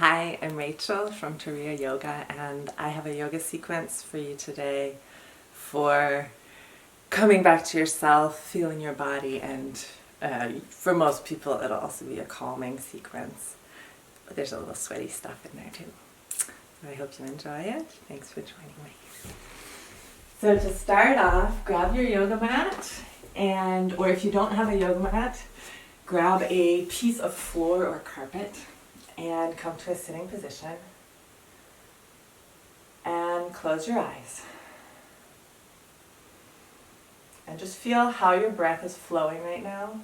Hi, I'm Rachel from Turiya Yoga, and I have a yoga sequence for you today for coming back to yourself, feeling your body, and for most people it'll also be a calming sequence. But there's a little sweaty stuff in there too. So I hope you enjoy it. Thanks for joining me. So to start off, grab your yoga mat, or if you don't have a yoga mat, grab a piece of floor or carpet and come to a sitting position and close your eyes. And just feel how your breath is flowing right now,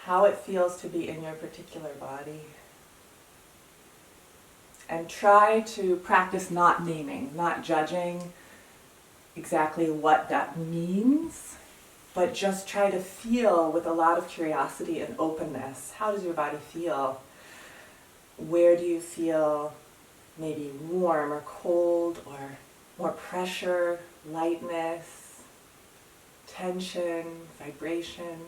how it feels to be in your particular body. And try to practice not naming, not judging exactly what that means, but just try to feel with a lot of curiosity and openness. How does your body feel? Where do you feel maybe warm or cold, or more pressure, lightness, tension, vibration?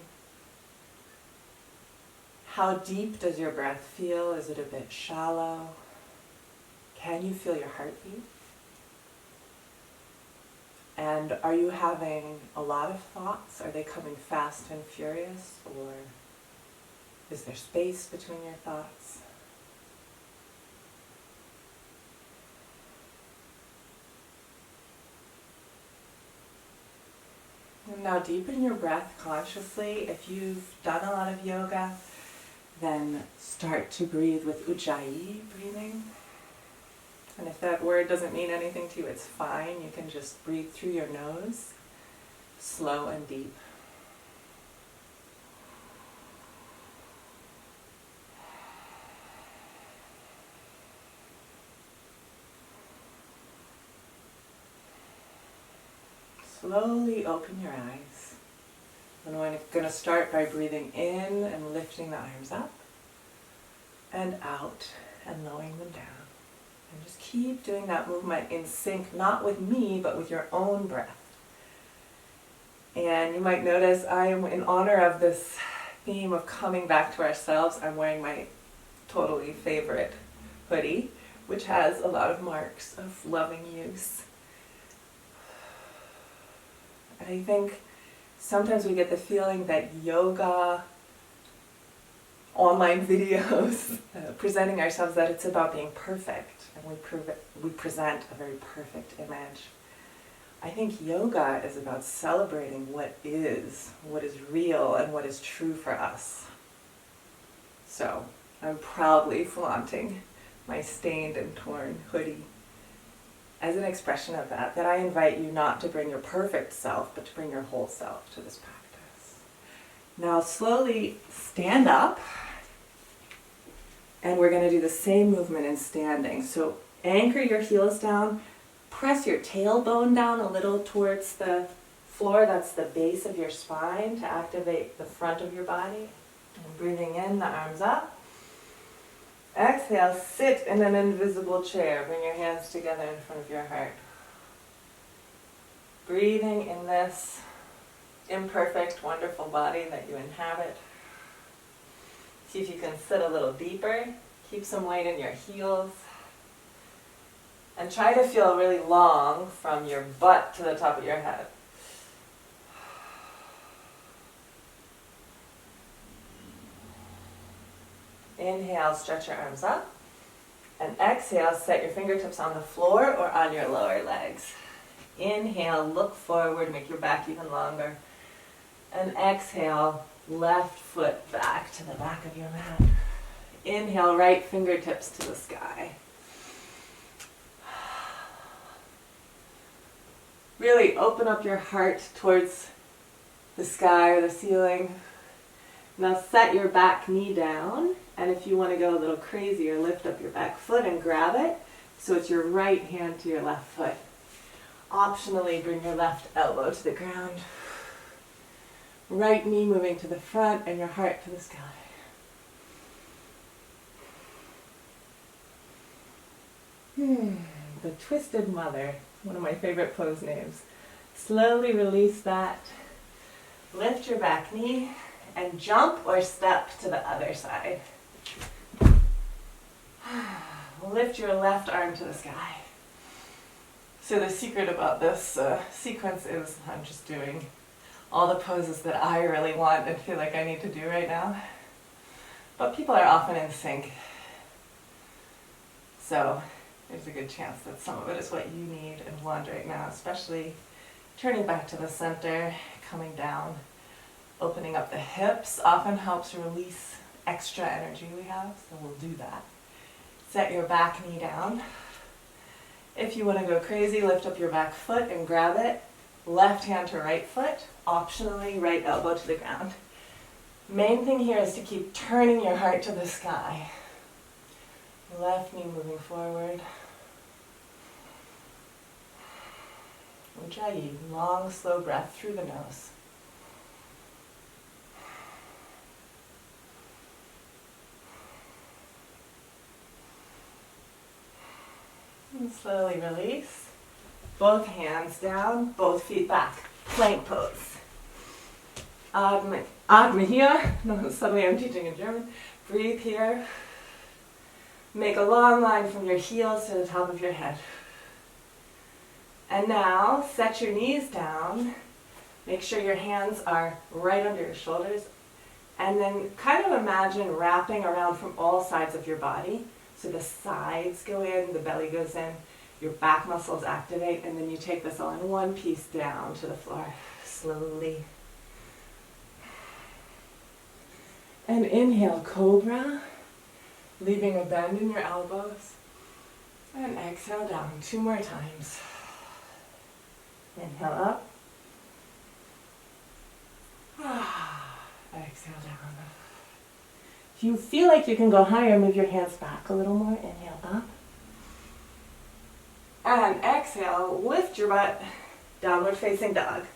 How deep does your breath feel? Is it a bit shallow? Can you feel your heartbeat? And are you having a lot of thoughts? Are they coming fast and furious? Or is there space between your thoughts? And now deepen your breath consciously. If you've done a lot of yoga, then start to breathe with Ujjayi breathing. And if that word doesn't mean anything to you, it's fine. You can just breathe through your nose, slow and deep. Slowly open your eyes. And we're going to start by breathing in and lifting the arms up and out and lowering them down. And just keep doing that movement in sync, not with me, but with your own breath. And you might notice I am, in honor of this theme of coming back to ourselves, I'm wearing my totally favorite hoodie, which has a lot of marks of loving use. And I think sometimes we get the feeling that yoga, online videos, presenting ourselves, that it's about being perfect, and we present a very perfect image. I think yoga is about celebrating what is real, and what is true for us. So I'm proudly flaunting my stained and torn hoodie as an expression of that I invite you not to bring your perfect self, but to bring your whole self to this practice. Now slowly stand up, and we're going to do the same movement in standing. So anchor your heels down, press your tailbone down a little towards the floor. That's the base of your spine to activate the front of your body. And breathing in, the arms up. Exhale, sit in an invisible chair. Bring your hands together in front of your heart. Breathing in this imperfect, wonderful body that you inhabit. See if you can sit a little deeper. Keep some weight in your heels. And try to feel really long from your butt to the top of your head. Inhale, stretch your arms up. And exhale, set your fingertips on the floor or on your lower legs. Inhale, look forward, make your back even longer. And exhale, left foot back to the back of your mat. Inhale, right fingertips to the sky. Really open up your heart towards the sky or the ceiling. Now set your back knee down, and if you want to go a little crazier, lift up your back foot and grab it so it's your right hand to your left foot. Optionally, bring your left elbow to the ground. Right knee moving to the front and your heart to the sky. The Twisted Mother, one of my favorite pose names. Slowly release that. Lift your back knee and jump or step to the other side. Lift your left arm to the sky. So the secret about this sequence is I'm just doing all the poses that I really want and feel like I need to do right now. But people are often in sync. So there's a good chance that some of it is what you need and want right now, especially turning back to the center, coming down, opening up the hips often helps release extra energy we have, so we'll do that. Set your back knee down. If you want to go crazy, lift up your back foot and grab it. Left hand to right foot, optionally right elbow to the ground. Main thing here is to keep turning your heart to the sky. Left knee moving forward. Ujjayi, long, slow breath through the nose. And slowly release. Both hands down, both feet back. Plank pose. Atme here. No, suddenly I'm teaching in German. Breathe here. Make a long line from your heels to the top of your head. And now, set your knees down. Make sure your hands are right under your shoulders. And then kind of imagine wrapping around from all sides of your body. So the sides go in, the belly goes in, your back muscles activate, and then you take this all in one piece down to the floor, slowly. And inhale, cobra, leaving a bend in your elbows. And exhale down 2 more times. Inhale up. Exhale down. If you feel like you can go higher, move your hands back a little more. Inhale up. And exhale, lift your butt, downward facing dog.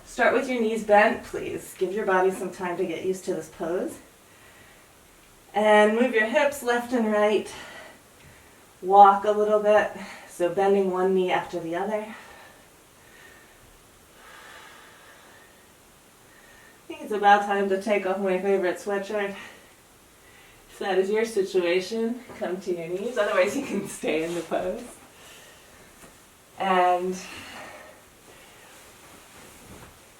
Start with your knees bent, please. Give your body some time to get used to this pose. And move your hips left and right. Walk a little bit, so bending one knee after the other. I think it's about time to take off my favorite sweatshirt. If that is your situation, come to your knees. Otherwise, you can stay in the pose. And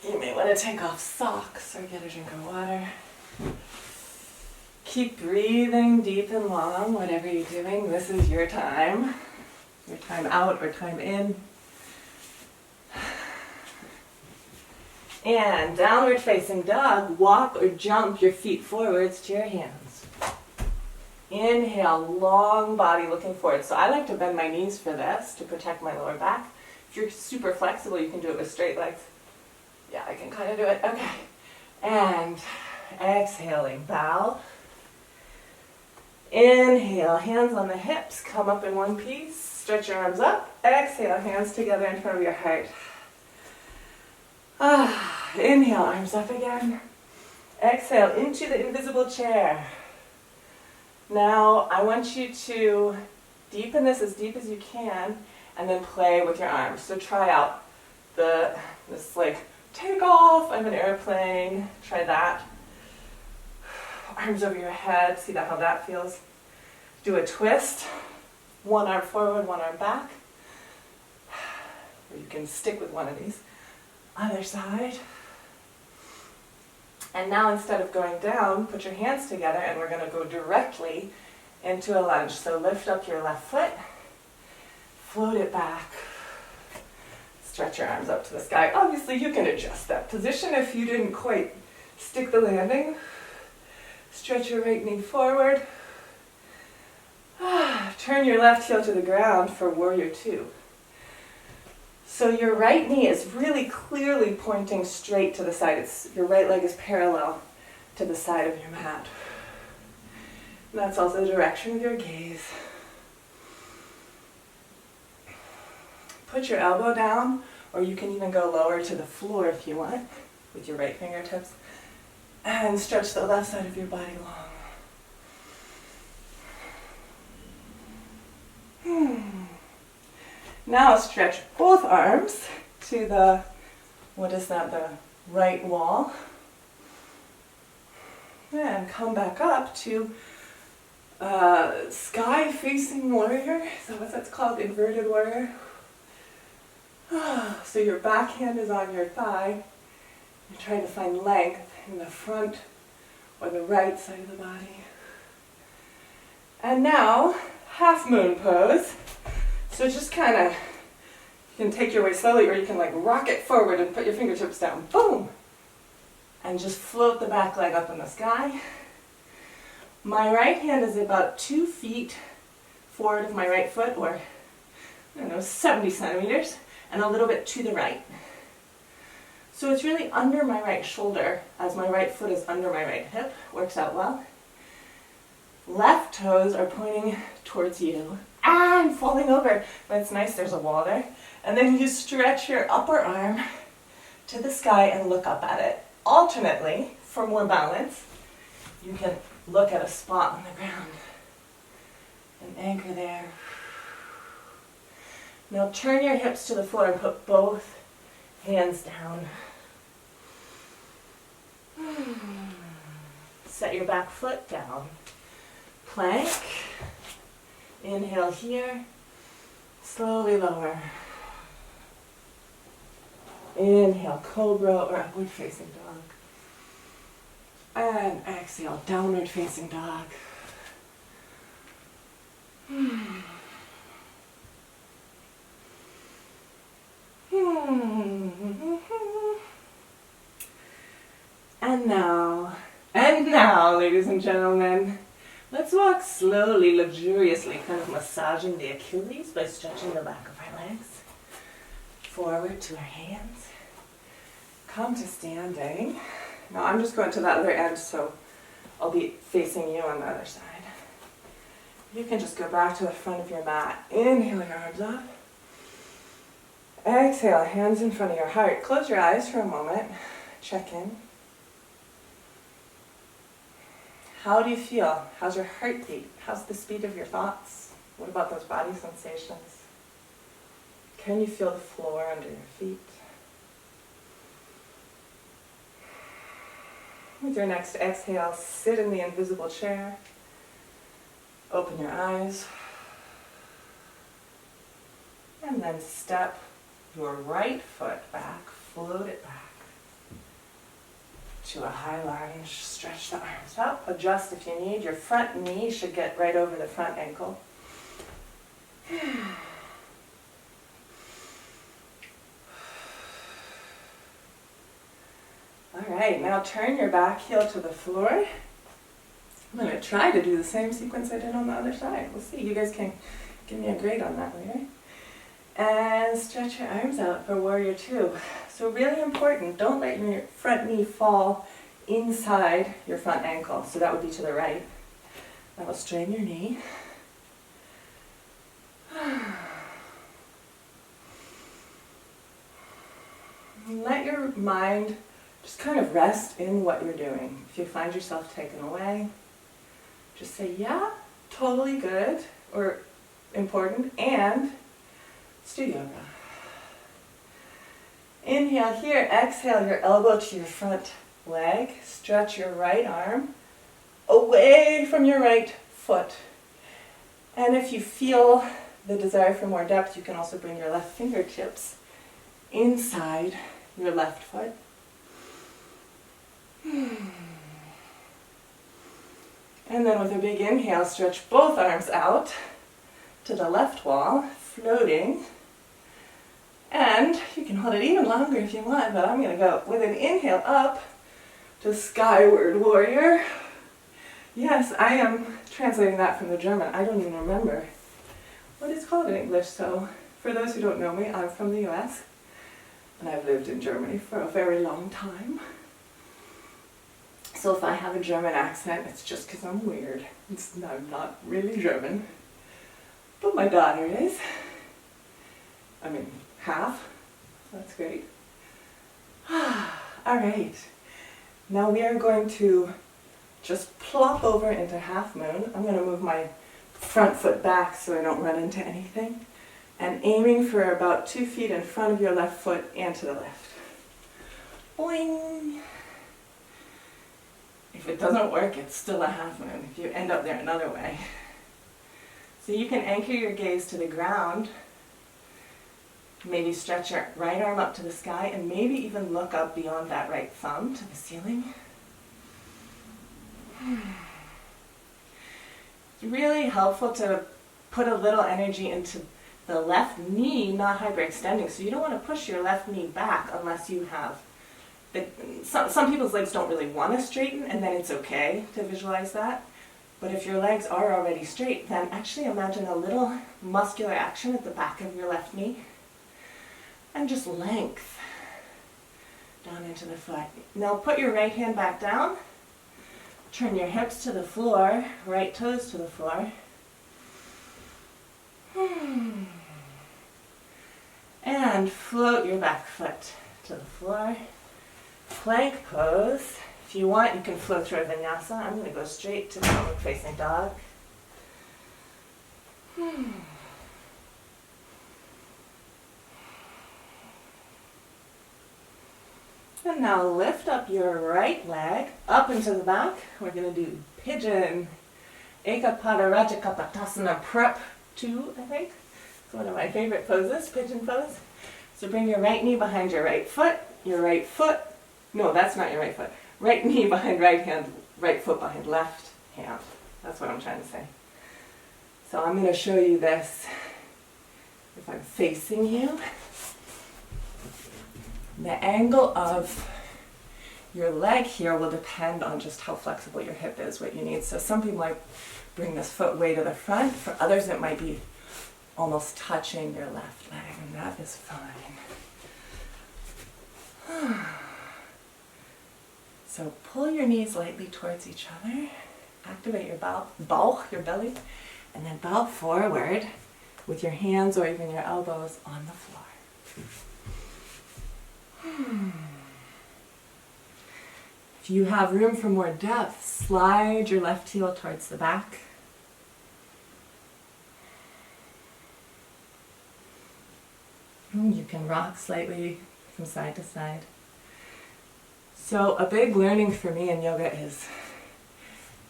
you may want to take off socks or get a drink of water. Keep breathing deep and long, whatever you're doing. This is your time out or time in. And downward facing dog, walk or jump your feet forwards to your hands. Inhale, long body looking forward. So I like to bend my knees for this to protect my lower back. If you're super flexible, you can do it with straight legs. Yeah, I can kind of do it. Okay. And exhaling, bow. Inhale, hands on the hips, come up in one piece. Stretch your arms up. Exhale, hands together in front of your heart. Inhale, arms up again. Exhale, into the invisible chair. Now, I want you to deepen this as deep as you can and then play with your arms. So try out this like, take off, I'm an airplane. Try that. Arms over your head, see how that feels. Do a twist. One arm forward, one arm back. Or you can stick with one of these. Other side. And now instead of going down, put your hands together and we're going to go directly into a lunge. So lift up your left foot, float it back, stretch your arms up to the sky. Obviously you can adjust that position if you didn't quite stick the landing. Stretch your right knee forward. Turn your left heel to the ground for warrior two. So your right knee is really clearly pointing straight to the side. Your right leg is parallel to the side of your mat. And that's also the direction of your gaze. Put your elbow down, or you can even go lower to the floor if you want, with your right fingertips. And stretch the left side of your body long. Now stretch both arms to the right wall. And come back up to Sky facing warrior, so what that's called, inverted warrior. So your back hand is on your thigh. You're trying to find length in the front or the right side of the body. And now, half moon pose. So just kind of, you can take your weight slowly, or you can like rock it forward and put your fingertips down. Boom! And just float the back leg up in the sky. My right hand is about 2 feet forward of my right foot, or I don't know, 70 centimeters, and a little bit to the right. So it's really under my right shoulder, as my right foot is under my right hip. Works out well. Left toes are pointing towards you. Ah, I'm falling over. But it's nice, there's a wall there. And then you stretch your upper arm to the sky and look up at it. Alternately, for more balance, you can look at a spot on the ground and anchor there. Now turn your hips to the floor and put both hands down. Set your back foot down. Plank. Inhale here. Slowly lower. Inhale, cobra or upward facing dog. And exhale, downward facing dog. And now, ladies and gentlemen, let's walk slowly, luxuriously, kind of massaging the Achilles by stretching the back of our legs. Forward to our hands. Come to standing. Now I'm just going to that other end, so I'll be facing you on the other side. You can just go back to the front of your mat. Inhale your arms up. Exhale, hands in front of your heart. Close your eyes for a moment. Check in. How do you feel? How's your heartbeat? How's the speed of your thoughts? What about those body sensations? Can you feel the floor under your feet? With your next exhale, sit in the invisible chair. Open your eyes. And then step your right foot back, float it back to a high lunge. Stretch the arms up, adjust if you need. Your front knee should get right over the front ankle. Alright, now turn your back heel to the floor. I'm going to try to do the same sequence I did on the other side. We'll see. You guys can give me a grade on that later. And stretch your arms out for warrior two. So really important, don't let your front knee fall inside your front ankle. So that would be to the right. That will strain your knee. Let your mind just kind of rest in what you're doing. If you find yourself taken away, just say, yeah, totally good or important, and let's do yoga. Inhale here, exhale your elbow to your front leg. Stretch your right arm away from your right foot. And if you feel the desire for more depth, you can also bring your left fingertips inside your left foot. And then with a big inhale, stretch both arms out to the left wall, floating. And you can hold it even longer if you want, but I'm going to go with an inhale up to skyward warrior. Yes, I am translating that from the German. I don't even remember what it's called in English. So for those who don't know me, I'm from the US, and I've lived in Germany for a very long time. So if I have a German accent, it's just because I'm weird. I'm not really German, but my daughter is. I mean, half. That's great. All right. Now we are going to just plop over into half moon. I'm going to move my front foot back so I don't run into anything. And aiming for about 2 feet in front of your left foot and to the left. Boing. If it doesn't work, it's still a half moon if you end up there another way. So you can anchor your gaze to the ground, maybe stretch your right arm up to the sky, and maybe even look up beyond that right thumb to the ceiling. It's really helpful to put a little energy into the left knee, not hyperextending. So you don't want to push your left knee back unless you have some people's legs don't really want to straighten, and then it's okay to visualize that. But if your legs are already straight, then actually imagine a little muscular action at the back of your left knee and just length down into the foot. Now put your right hand back down, turn your hips to the floor, right toes to the floor. And float your back foot to the floor. Plank pose. If you want, you can flow through a vinyasa. I'm going to go straight to downward facing dog. And now lift up your right leg up into the back. We're going to do pigeon Ekapada Rajakapatasana prep 2, I think. It's one of my favorite poses, pigeon pose. So bring your right knee behind your right foot, no, that's not your right foot. Right knee behind right hand, right foot behind left hand. That's what I'm trying to say. So I'm going to show you this if I'm facing you. The angle of your leg here will depend on just how flexible your hip is, what you need. So some people might bring this foot way to the front. For others, it might be almost touching your left leg, and that is fine. So pull your knees lightly towards each other. Activate your bauch, your belly, and then bow forward with your hands or even your elbows on the floor. If you have room for more depth, slide your left heel towards the back. You can rock slightly from side to side. So a big learning for me in yoga is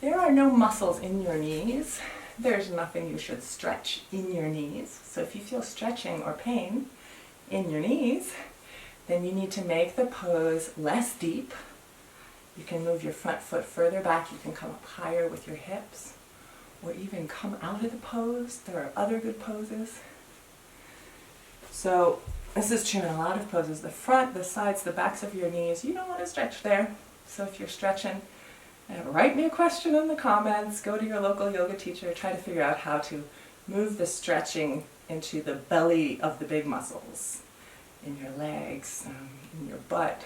there are no muscles in your knees. There's nothing you should stretch in your knees. So if you feel stretching or pain in your knees, then you need to make the pose less deep. You can move your front foot further back. You can come up higher with your hips, or even come out of the pose. There are other good poses. So this is true in a lot of poses. The front, the sides, the backs of your knees, you don't want to stretch there. So if you're stretching, write me a question in the comments, go to your local yoga teacher, try to figure out how to move the stretching into the belly of the big muscles, in your legs, in your butt.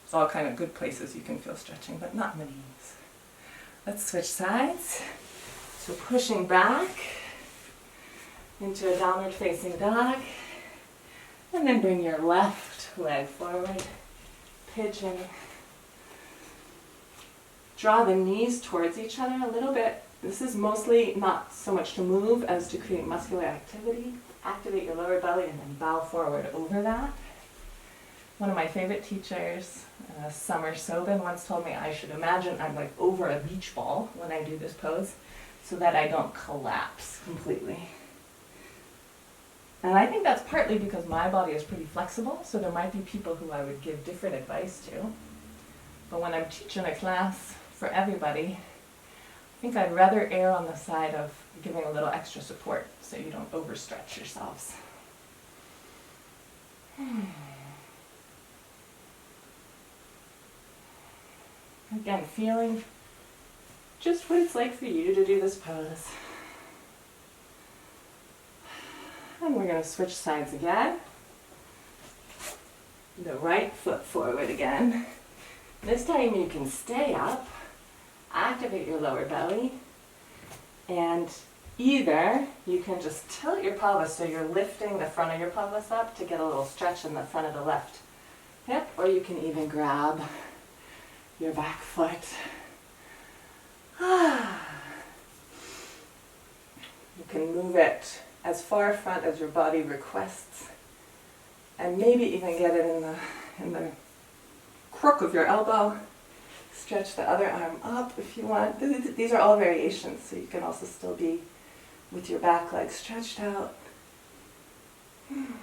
It's all kind of good places you can feel stretching, but not in the knees. Let's switch sides. So pushing back into a downward facing dog. And then bring your left leg forward, pigeon. Draw the knees towards each other a little bit. This is mostly not so much to move as to create muscular activity. Activate your lower belly and then bow forward over that. One of my favorite teachers, Summer Sobin, once told me I should imagine I'm like over a beach ball when I do this pose so that I don't collapse completely. And I think that's partly because my body is pretty flexible, so there might be people who I would give different advice to. But when I'm teaching a class for everybody, I think I'd rather err on the side of giving a little extra support so you don't overstretch yourselves. Again, feeling just what it's like for you to do this pose. And we're going to switch sides again. The right foot forward again. This time you can stay up, activate your lower belly, and either you can just tilt your pelvis so you're lifting the front of your pelvis up to get a little stretch in the front of the left hip, or you can even grab your back foot. You can move it as far front as your body requests, and maybe even get it in the crook of your elbow. Stretch the other arm up if you want. These are all variations, so you can also still be with your back leg stretched out. And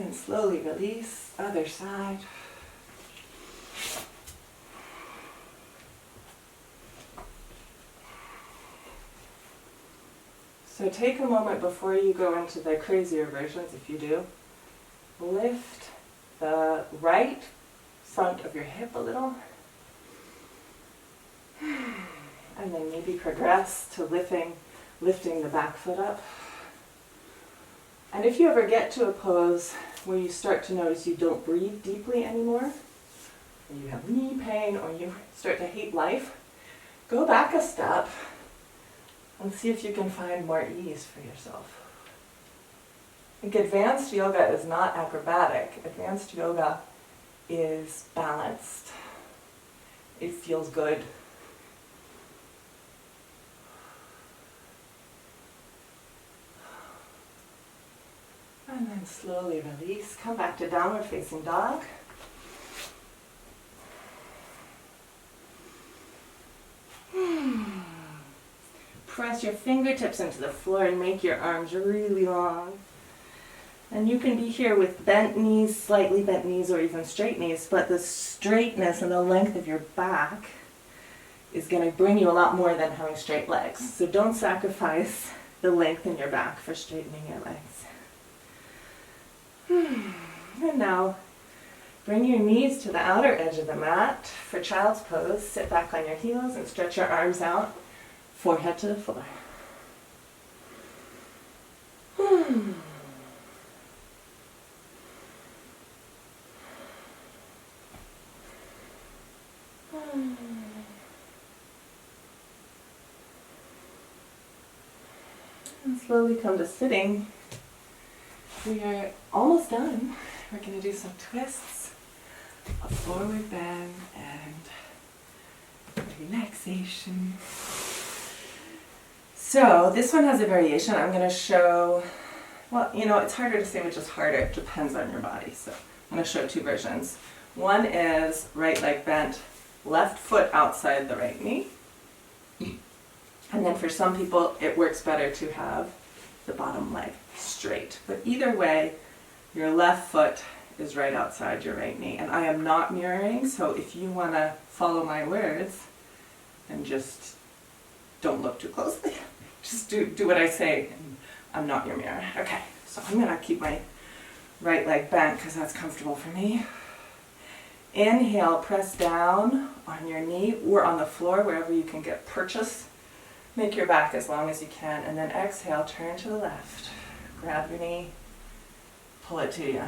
then slowly release, other side. So take a moment before you go into the crazier versions, if you do. Lift the right front of your hip a little. And then maybe progress to lifting the back foot up. And if you ever get to a pose where you start to notice you don't breathe deeply anymore, or you have knee pain, or you start to hate life, go back a step and see if you can find more ease for yourself. I think advanced yoga is not acrobatic. Advanced yoga is balanced. It feels good. And then slowly release. Come back to downward facing dog. Press your fingertips into the floor and make your arms really long. And you can be here with bent knees, slightly bent knees, or even straight knees, but the straightness and the length of your back is going to bring you a lot more than having straight legs. So don't sacrifice the length in your back for straightening your legs. And now, bring your knees to the outer edge of the mat for child's pose. Sit back on your heels and stretch your arms out, forehead to the floor. And slowly come to sitting. We are almost done. We're going to do some twists, a forward bend, and relaxation. So this one has a variation. I'm going to show, well, it's harder to say which is harder. It depends on your body. So I'm going to show two versions. One is right leg bent, left foot outside the right knee. And then for some people, it works better to have the bottom leg straight. But either way, your left foot is right outside your right knee. And I am not mirroring, so if you want to follow my words, and just don't look too closely. Just do what I say. I'm not your mirror. Okay, so I'm going to keep my right leg bent because that's comfortable for me. Inhale, press down on your knee or on the floor, wherever you can get purchase. Make your back as long as you can, and then exhale, turn to the left. Grab your knee, pull it to you.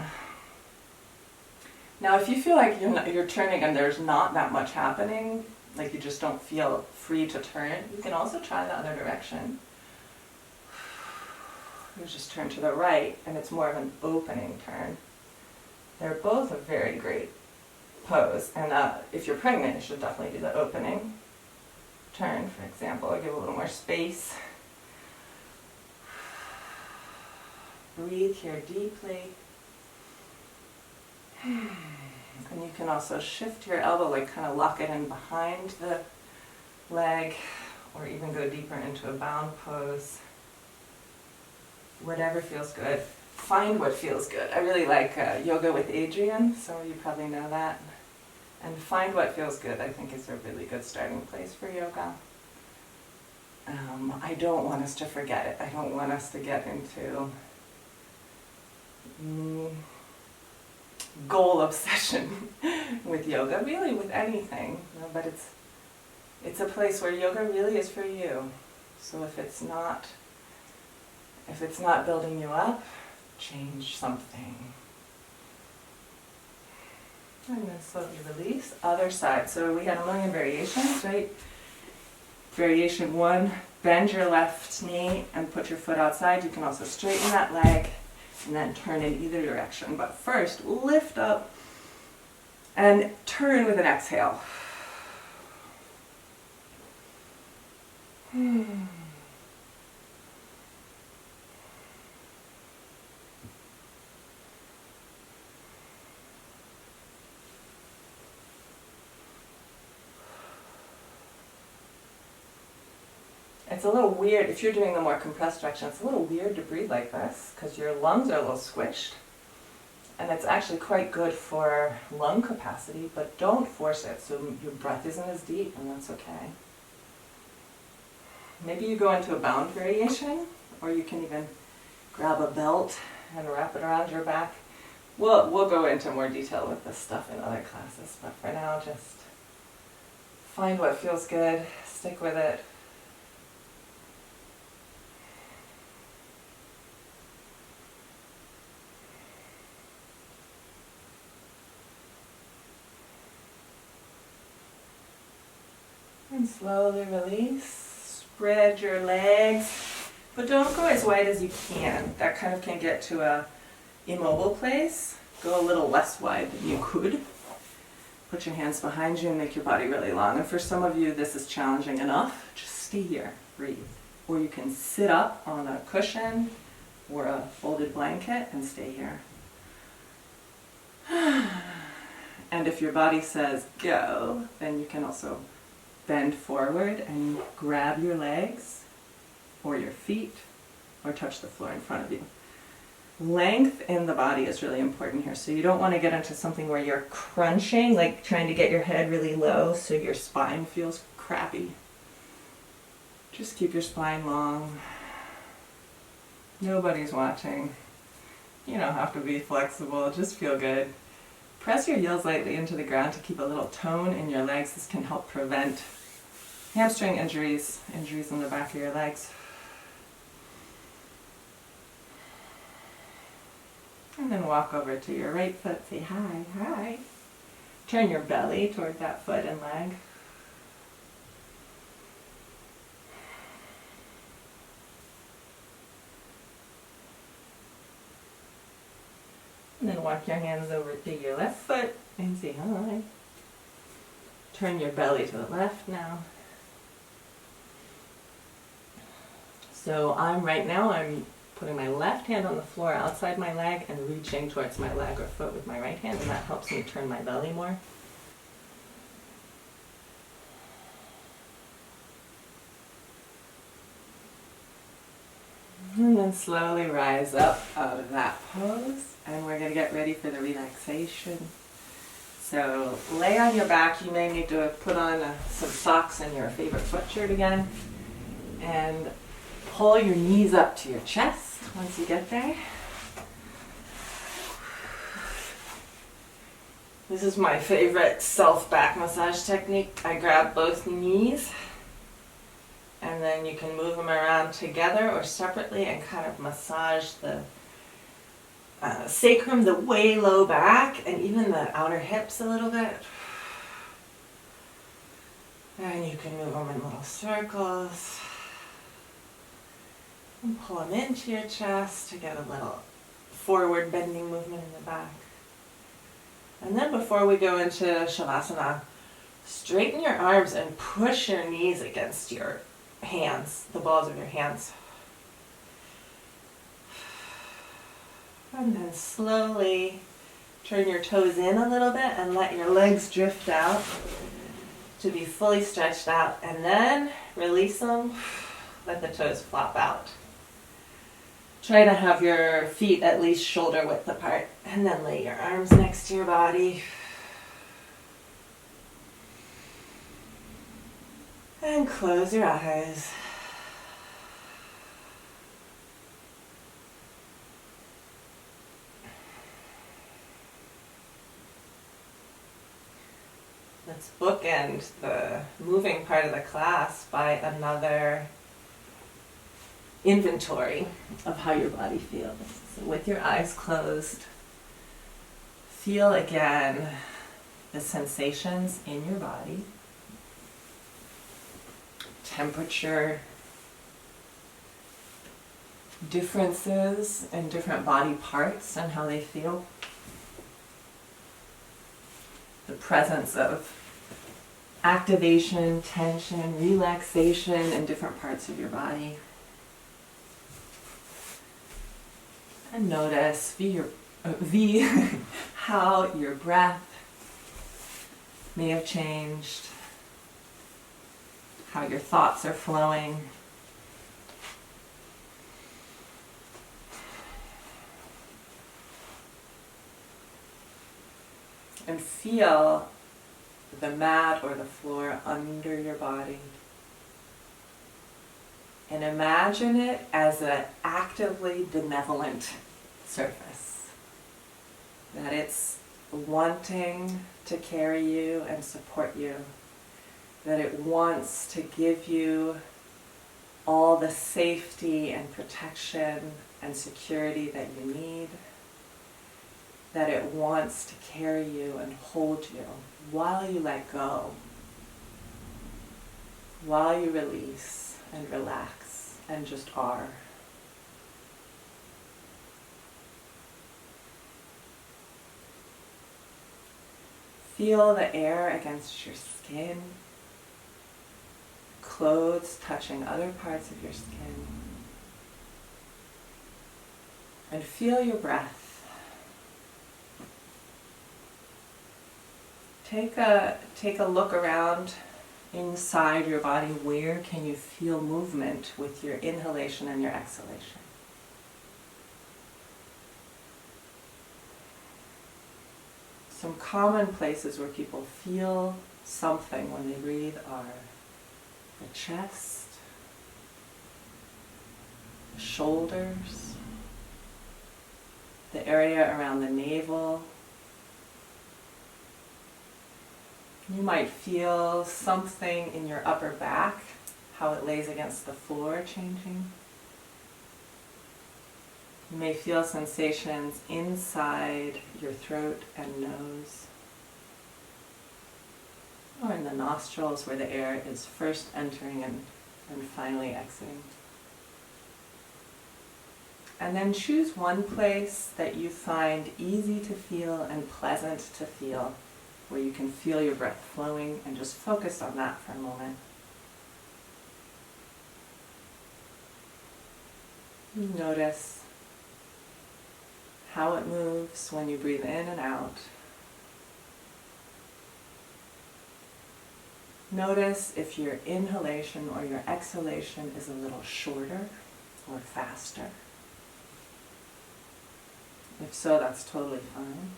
Now if you feel like you're turning and there's not that much happening, like you just don't feel free to turn, you can also try the other direction. You just turn to the right, and it's more of an opening turn. They're both a very great pose, and if you're pregnant, you should definitely do the opening turn, for example. Give a little more space. Breathe here deeply. And you can also shift your elbow, like kind of lock it in behind the leg, or even go deeper into a bound pose. Whatever feels good. Find what feels good. I really like Yoga with Adriene, some of you probably know that. And find what feels good, I think, is a really good starting place for yoga. I don't want us to forget it. I don't want us to get into goal obsession with yoga, really with anything. But it's a place where yoga really is for you. So if it's not building you up, change something. And then slowly release. Other side. So we had a million variations, right? Variation 1, bend your left knee and put your foot outside. You can also straighten that leg and then turn in either direction. But first, lift up and turn with an exhale. it's a little weird, if you're doing the more compressed direction, it's a little weird to breathe like this because your lungs are a little squished. And it's actually quite good for lung capacity, but don't force it so your breath isn't as deep, and that's okay. Maybe you go into a bound variation, or you can even grab a belt and wrap it around your back. We'll go into more detail with this stuff in other classes, but for now, just find what feels good, stick with it. And slowly release, spread your legs, but don't go as wide as you can. That kind of can get to a immobile place. Go a little less wide than you could. Put your hands behind you and make your body really long. And for some of you, this is challenging enough. Just stay here, breathe. Or you can sit up on a cushion or a folded blanket and stay here. And if your body says go, then you can also bend forward and grab your legs or your feet or touch the floor in front of you. Length in the body is really important here. So you don't want to get into something where you're crunching, like trying to get your head really low so your spine feels crappy. Just keep your spine long. Nobody's watching. You don't have to be flexible, just feel good. Press your heels lightly into the ground to keep a little tone in your legs. This can help prevent hamstring injuries, injuries in the back of your legs. And then walk over to your right foot, say hi, hi. Turn your belly toward that foot and leg. And then walk your hands over to your left foot and say hi. Turn your belly to the left now. So I'm putting my left hand on the floor outside my leg and reaching towards my leg or foot with my right hand, and that helps me turn my belly more. And then slowly rise up out of that pose, and we're going to get ready for the relaxation. So lay on your back. You may need to put on some socks and your favorite sweatshirt again, and pull your knees up to your chest once you get there. This is my favorite self-back massage technique. I grab both knees, and then you can move them around together or separately and kind of massage the sacrum, the way low back, and even the outer hips a little bit. And you can move them in little circles. And pull them into your chest to get a little forward bending movement in the back. And then before we go into Shavasana, straighten your arms and push your knees against your hands, the balls of your hands. And then slowly turn your toes in a little bit and let your legs drift out to be fully stretched out. And then release them, let the toes flop out. Try to have your feet at least shoulder width apart, and then lay your arms next to your body. And close your eyes. Let's bookend the moving part of the class by another inventory of how your body feels. So with your eyes closed, feel again the sensations in your body, temperature, differences in different body parts and how they feel, the presence of activation, tension, relaxation in different parts of your body. And notice how your breath may have changed, how your thoughts are flowing, and feel the mat or the floor under your body. And imagine it as an actively benevolent surface. That it's wanting to carry you and support you. That it wants to give you all the safety and protection and security that you need. That it wants to carry you and hold you while you let go, while you release and relax and just are. Feel the air against your skin, clothes touching other parts of your skin, and feel your breath. Take a look around inside your body. Where can you feel movement with your inhalation and your exhalation? Some common places where people feel something when they breathe are the chest, the shoulders, the area around the navel. You might feel something in your upper back, how it lays against the floor changing. You may feel sensations inside your throat and nose, or in the nostrils where the air is first entering and finally exiting. And then choose one place that you find easy to feel and pleasant to feel, where you can feel your breath flowing, and just focus on that for a moment. Notice how it moves when you breathe in and out. Notice if your inhalation or your exhalation is a little shorter or faster. If so, that's totally fine.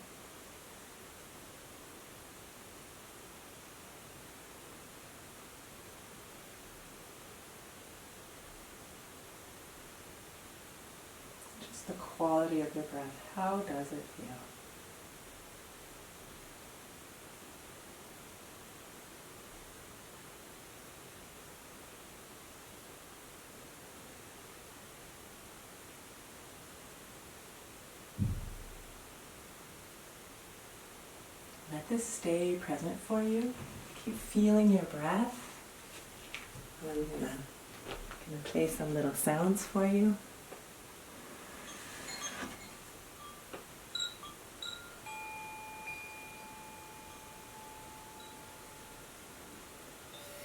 Just the quality of your breath. How does it feel? Let this stay present for you. Keep feeling your breath. I'm gonna play some little sounds for you.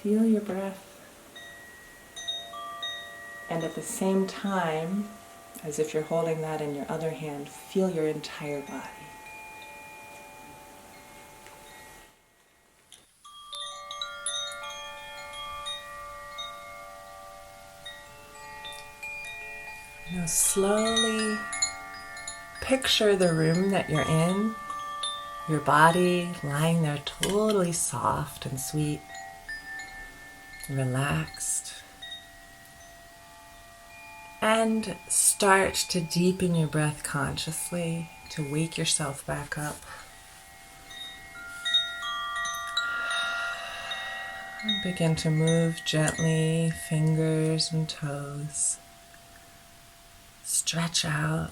Feel your breath. And at the same time, as if you're holding that in your other hand, feel your entire body. Now slowly picture the room that you're in, your body lying there totally soft and sweet, relaxed. And start to deepen your breath consciously to wake yourself back up. And begin to move gently, fingers and toes. Stretch out.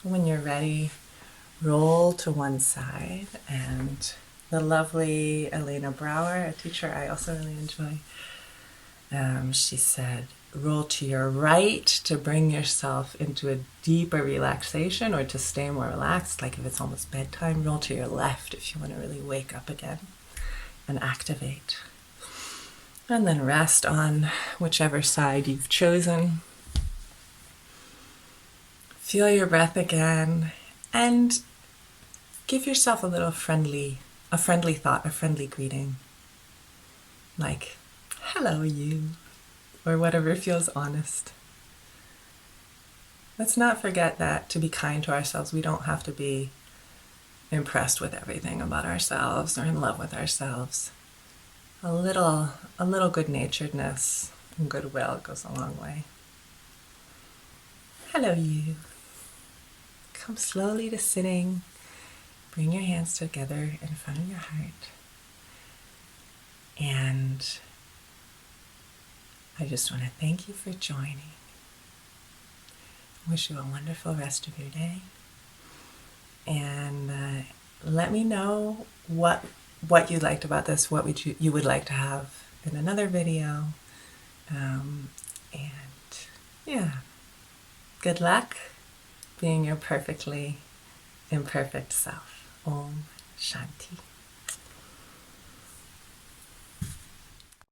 When you're ready, roll to one side. And the lovely Elena Brower, a teacher I also really enjoy, she said, roll to your right to bring yourself into a deeper relaxation or to stay more relaxed. Like if it's almost bedtime, roll to your left if you want to really wake up again and activate. And then rest on whichever side you've chosen. Feel your breath again and give yourself a friendly thought, a friendly greeting. Like, hello you, or whatever feels honest. Let's not forget that to be kind to ourselves, we don't have to be impressed with everything about ourselves or in love with ourselves. A little good-naturedness and goodwill goes a long way. Hello, you. Come slowly to sitting. Bring your hands together in front of your heart. And I just want to thank you for joining. Wish you a wonderful rest of your day. And let me know what you liked about this, what would you would like to have in another video. And yeah, good luck being your perfectly imperfect self. Om Shanti.